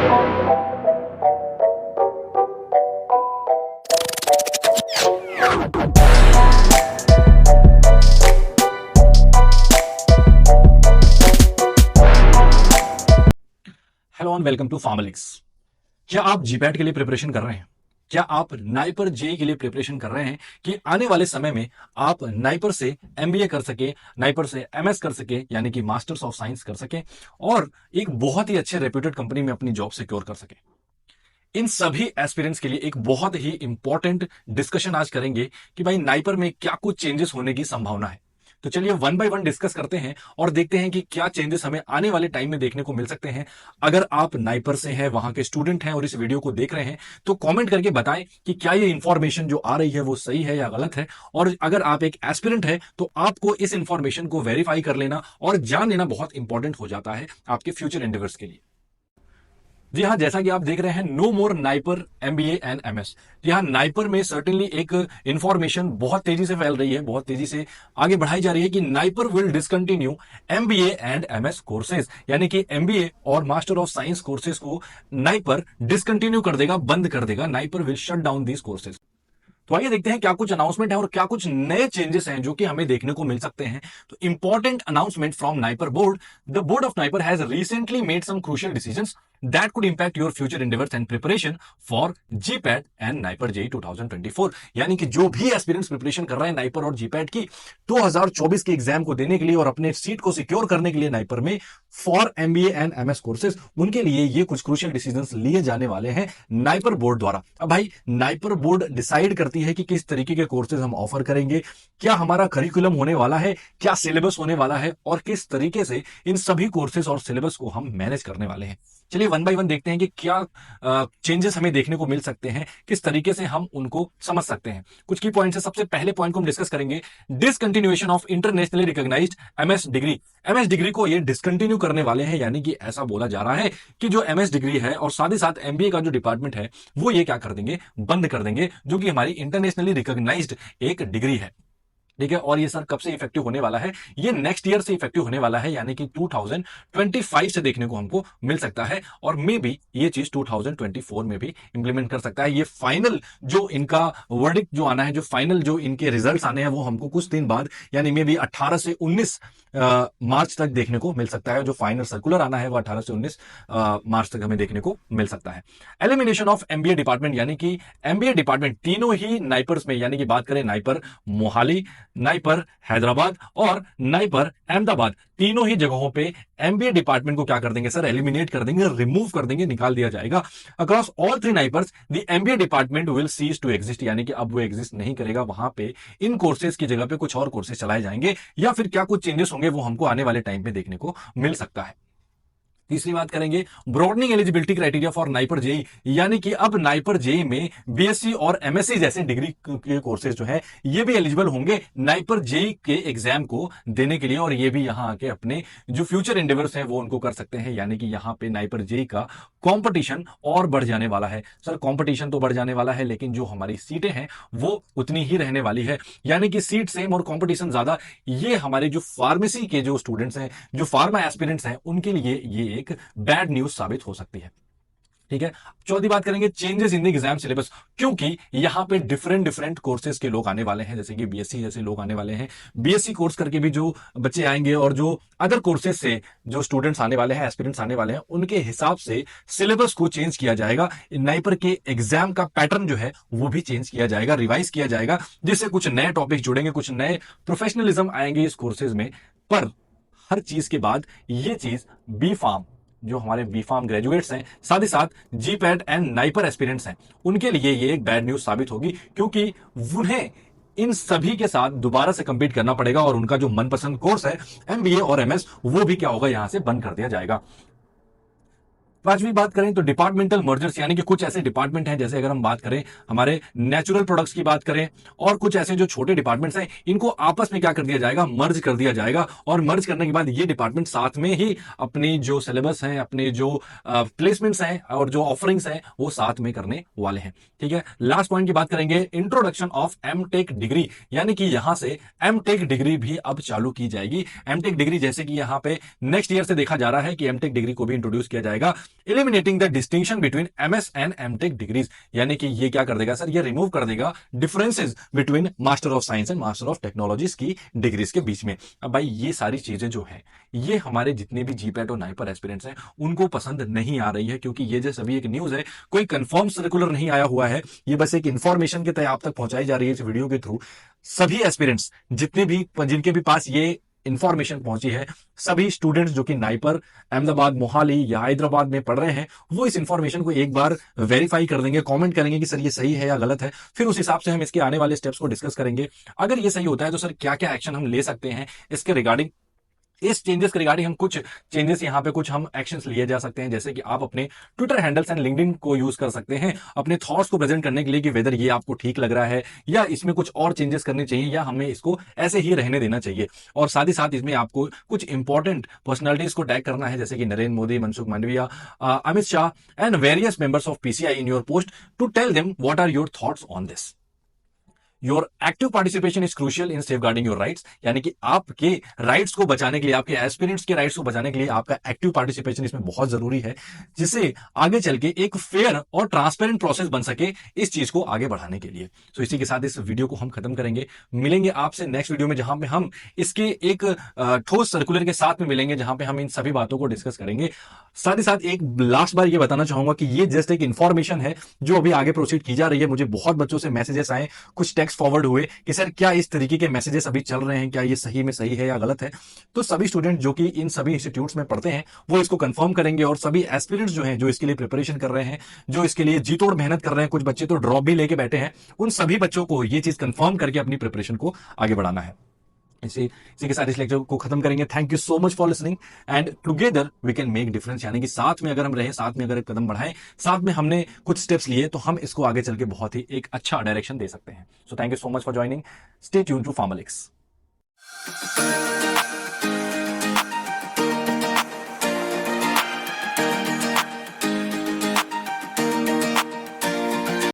Hello and welcome to Pharmlix. क्या आप GPAT के लिए प्रिपरेशन कर रहे हैं? क्या आप नाइपर जेई के लिए प्रिपरेशन कर रहे हैं कि आने वाले समय में आप नाइपर से एमबीए कर सके, नाइपर से एमएस कर सके, यानी कि मास्टर्स ऑफ साइंस कर सके और एक बहुत ही अच्छे रेप्यूटेड कंपनी में अपनी जॉब सिक्योर कर सके? इन सभी एस्पिरेंट्स के लिए एक बहुत ही इंपॉर्टेंट डिस्कशन आज करेंगे कि भाई नाइपर में क्या कुछ चेंजेस होने की संभावना है। तो चलिए वन बाय वन डिस्कस करते हैं और देखते हैं कि क्या चेंजेस हमें आने वाले टाइम में देखने को मिल सकते हैं। अगर आप नाइपर से हैं, वहां के स्टूडेंट हैं और इस वीडियो को देख रहे हैं, तो कमेंट करके बताएं कि क्या ये इंफॉर्मेशन जो आ रही है वो सही है या गलत है। और अगर आप एक एस्पिरेंट है तो आपको इस इंफॉर्मेशन को वेरीफाई कर लेना और जान लेना बहुत इंपॉर्टेंट हो जाता है आपके फ्यूचर एंडेवर्स के लिए। जी हाँ, जैसा कि आप देख रहे हैं, no more NIPER MBA and MS. जी हाँ, नाइपर में सर्टेनली एक इंफॉर्मेशन बहुत तेजी से फैल रही है, बहुत तेजी से आगे बढ़ाई जा रही है कि NIPER will discontinue MBA and MS courses, यानी कि एमबीए और मास्टर ऑफ साइंस कोर्सेज को नाइपर डिसकंटिन्यू कर देगा, बंद कर देगा। NIPER will shut down these courses. तो आइए देखते हैं क्या कुछ अनाउंसमेंट है और क्या कुछ नए चेंजेस हैं जो कि हमें देखने को मिल सकते हैं। तो important announcement from NIPER board. The board of NIPER has recently made some crucial decisions that could impact your future endeavors and preparation for GPAT and NIPER JEE 2024। यानी कि जो भी एस्पिरेंट्स प्रिपरेशन कर रहे हैं नाइपर और जीपैट की 2024 के एग्जाम को देने के लिए और अपने सीट को सिक्योर करने के लिए नाइपर में for MBA and MS courses, उनके लिए ये कुछ क्रूशियल डिसीजंस लिए जाने वाले हैं नाइपर बोर्ड द्वारा। अब भाई नाइपर बोर्ड डिसाइड करती है कि किस तरीके के कोर्सेज हम ऑफर करेंगे, क्या हमारा करिकुलम होने वाला है, क्या सिलेबस होने वाला है और किस तरीके से इन सभी कोर्सेज और सिलेबस को हम मैनेज करने वाले हैं। चलिए वन बाय वन देखते हैं कि क्या चेंजेस हमें देखने को मिल सकते हैं, किस तरीके से हम उनको समझ सकते हैं। कुछ की पॉइंट्स है। सबसे पहले पॉइंट को हम डिस्कस करेंगे, discontinuation of internationally recognised MS degree. MS degree को ये डिसकंटिन्यू करने वाले हैं, यानी कि ऐसा बोला जा रहा है कि जो एमएस डिग्री है और साथ ही साथ एमबीए का जो डिपार्टमेंट है वो ये क्या कर देंगे, बंद कर देंगे, जो कि हमारी इंटरनेशनली रिकॉग्नाइज्ड एक डिग्री है। ठीक है, और ये सर कब से इफेक्टिव होने वाला है? ये नेक्स्ट ईयर से इफेक्टिव होने वाला है, यानी कि 2025 से देखने को हमको मिल सकता है और मे बी ये चीज 2024 में भी इंप्लीमेंट कर सकता है। ये फाइनल जो इनका वर्डिक्ट जो आना है, जो फाइनल जो इनके रिजल्ट्स आने हैं वो हमको कुछ दिन बाद, यानी मे बी 18 से 19 मार्च तक देखने को मिल सकता है। जो फाइनल सर्कुलर आना है वो 18 से 19 मार्च तक हमें देखने को मिल सकता है। एलिमिनेशन ऑफ एमबीए डिपार्टमेंट, यानी कि एमबीए डिपार्टमेंट तीनों ही नाइपर्स में, यानी कि बात करें नाइपर मोहाली, नाइपर हैदराबाद और नाइपर अहमदाबाद, तीनों ही जगहों पे एमबीए डिपार्टमेंट को क्या कर देंगे सर, एलिमिनेट कर देंगे, रिमूव कर देंगे, निकाल दिया जाएगा। Across all three NIPERs the MBA department will cease to exist, यानी कि अब वो एग्जिस्ट नहीं करेगा। वहां पे इन कोर्सेज की जगह पे कुछ और कोर्सेज चलाए जाएंगे या फिर क्या कुछ चेंजेस होंगे वो हमको आने वाले टाइम पे देखने को मिल सकता है। तीसरी बात करेंगे, broadening eligibility criteria for NIPER JEE, यानी कि अब नाइपर जेई में बीएससी और एमएससी जैसे डिग्री के कोर्सेज जो है ये भी एलिजिबल होंगे नाइपर जेई के एग्जाम को देने के लिए, और ये भी यहां आके अपने जो फ्यूचर एंडेवर्स हैं वो उनको कर सकते हैं। यानी कि यहां पे नाइपर जेई का कंपटीशन और बढ़ जाने वाला है। सर कंपटीशन तो बढ़ जाने वाला है, लेकिन जो हमारी सीटें हैं वो उतनी ही रहने वाली है, यानी कि सीट सेम और कंपटीशन ज्यादा। ये हमारे जो फार्मेसी के जो स्टूडेंट्स हैं, जो फार्मा एस्पिरेंट्स हैं, उनके लिए ये एक बैड न्यूज साबित हो सकती है। ठीक है, चौथी बात करेंगे, changes in the exam syllabus, क्योंकि यहां पे डिफरेंट डिफरेंट कोर्सेज के लोग आने वाले हैं, जैसे कि बीएससी जैसे लोग आने वाले हैं। बीएससी कोर्स करके भी जो बच्चे आएंगे और जो अदर कोर्सेज से जो स्टूडेंट्स आने वाले हैं, एस्पिरेंट्स आने वाले हैं, उनके हिसाब से सिलेबस को चेंज किया जाएगा। नाइपर के एग्जाम का पैटर्न जो है वो भी चेंज किया जाएगा, रिवाइज किया जाएगा, जिससे कुछ नए टॉपिक जुड़ेंगे, कुछ नए प्रोफेशनलिज्म आएंगे इस कोर्सेज में। पर हर चीज के बाद ये चीज बी फार्म, जो हमारे बी फार्म ग्रेजुएट्स हैं, साथ ही साथ जीपैट एंड नाइपर एस्पिरेंट्स हैं, उनके लिए ये एक बैड न्यूज साबित होगी, क्योंकि उन्हें इन सभी के साथ दोबारा से कंपीट करना पड़ेगा और उनका जो मनपसंद कोर्स है एमबीए और एमएस, वो भी क्या होगा, यहां से बंद कर दिया जाएगा। पांचवी बात करें तो डिपार्टमेंटल मर्जर्स, यानी कि कुछ ऐसे डिपार्टमेंट हैं, जैसे अगर हम बात करें हमारे नेचुरल प्रोडक्ट्स की बात करें और कुछ ऐसे जो छोटे डिपार्टमेंट्स हैं, इनको आपस में क्या कर दिया जाएगा, मर्ज कर दिया जाएगा। और मर्ज करने के बाद ये डिपार्टमेंट साथ में ही अपनी जो सिलेबस है, अपने जो प्लेसमेंट्स हैं और जो ऑफरिंग्स हैं वो साथ में करने वाले हैं। ठीक है, लास्ट पॉइंट की बात करेंगे, इंट्रोडक्शन ऑफ एमटेक डिग्री, यानी कि यहां से एमटेक डिग्री भी अब चालू की जाएगी। एमटेक डिग्री जैसे कि यहां पे नेक्स्ट ईयर से देखा जा रहा है कि एमटेक डिग्री को भी इंट्रोड्यूस किया जाएगा। Eliminating the distinction between MS and MTech degrees. यानी कि ये क्या कर देगा सर, ये रिमूव कर देगा differences between master of science and master of technologies की डिग्रीज के बीच में। अब भाई ये सारी चीजें जो है ये हमारे जितने भी जीपैट और नाइपर एस्पिरेंट्स हैं उनको पसंद नहीं आ रही है, क्योंकि ये जो सभी एक न्यूज है, कोई कंफर्म सर्कुलर नहीं आया हुआ है, ये बस एक इंफॉर्मेशन के तहत आप तक पहुंचाई जा रही है इस वीडियो के थ्रू। सभी एस्पिरेंट्स जितने भी जिनके भी पास ये इंफॉर्मेशन पहुंची है, सभी स्टूडेंट्स जो कि नाइपर, अहमदाबाद, मोहाली या हैदराबाद में पढ़ रहे हैं, वो इस इंफॉर्मेशन को एक बार वेरीफाई कर देंगे, कमेंट करेंगे कि सर ये सही है या गलत है। फिर उस हिसाब से हम इसके आने वाले स्टेप्स को डिस्कस करेंगे। अगर ये सही होता है तो सर क्या क्या एक्शन हम ले सकते हैं इसके रिगार्डिंग, इस चेंजेस के रिगार्डिंग हम कुछ चेंजेस यहाँ पे कुछ हम एक्शंस लिए जा सकते हैं, जैसे कि आप अपने ट्विटर हैंडल्स एंड लिंक्डइन को यूज कर सकते हैं अपने थॉट्स को प्रेजेंट करने के लिए कि वेदर ये आपको ठीक लग रहा है या इसमें कुछ और चेंजेस करने चाहिए या हमें इसको ऐसे ही रहने देना चाहिए। और साथ ही साथ इसमें आपको कुछ इंपॉर्टेंट पर्सनालिटीज को टैग करना है, जैसे कि Narendra Modi, Mansukh Mandaviya, Amit Shah and various members of PCI in your post to tell them what are your thoughts on this. Your active participation is crucial in safeguarding your rights. यानी कि आपके राइट्स को बचाने के लिए, आपके एस्पिरेंट्स के राइट्स को बचाने के लिए आपका एक्टिव पार्टिसिपेशन इसमें बहुत जरूरी है, जिससे आगे चल के एक फेयर और ट्रांसपेरेंट प्रोसेस बन सके इस चीज को आगे बढ़ाने के लिए। तो इसी के साथ इस वीडियो को हम खत्म करेंगे। मिलेंगे आपसे नेक्स्ट वीडियो में, जहां पे हम इसके एक ठोस सर्कुलर के साथ में मिलेंगे, जहां पे हम इन सभी बातों को डिस्कस करेंगे। साथ ही साथ एक लास्ट बार ये बताना चाहूंगा कि ये जस्ट एक इंफॉर्मेशन है जो अभी आगे प्रोसीड की जा रही है। मुझे बहुत बच्चों से मैसेजेस आए, कुछ टेक्स्ट फॉरवर्ड हुए कि सर क्या इस तरीके के मैसेजेस अभी चल रहे हैं, क्या ये सही में सही है या गलत है। तो सभी स्टूडेंट जो कि इन सभी इंस्टीट्यूट्स में पढ़ते हैं वो इसको कंफर्म करेंगे, और सभी एस्पिरेंट्स जो हैं जो इसके लिए प्रिपरेशन कर रहे हैं, जो इसके लिए जी तोड़ मेहनत कर रहे हैं, कुछ बच्चे तो ड्रॉप भी लेके बैठे हैं, उन सभी बच्चों को ये चीज कंफर्म करके अपनी प्रिपरेशन को आगे बढ़ाना है। इसी के साथ इस लेक्चर को खत्म करेंगे। Thank you so much for listening and together we can make difference. यानी कि साथ में अगर हम रहे, साथ में अगर एक कदम बढ़ाएं, साथ में हमने कुछ स्टेप्स लिए, तो हम इसको आगे चल के बहुत ही एक अच्छा डायरेक्शन दे सकते हैं। So thank you so much for joining. Stay tuned to फार्मलिक्स।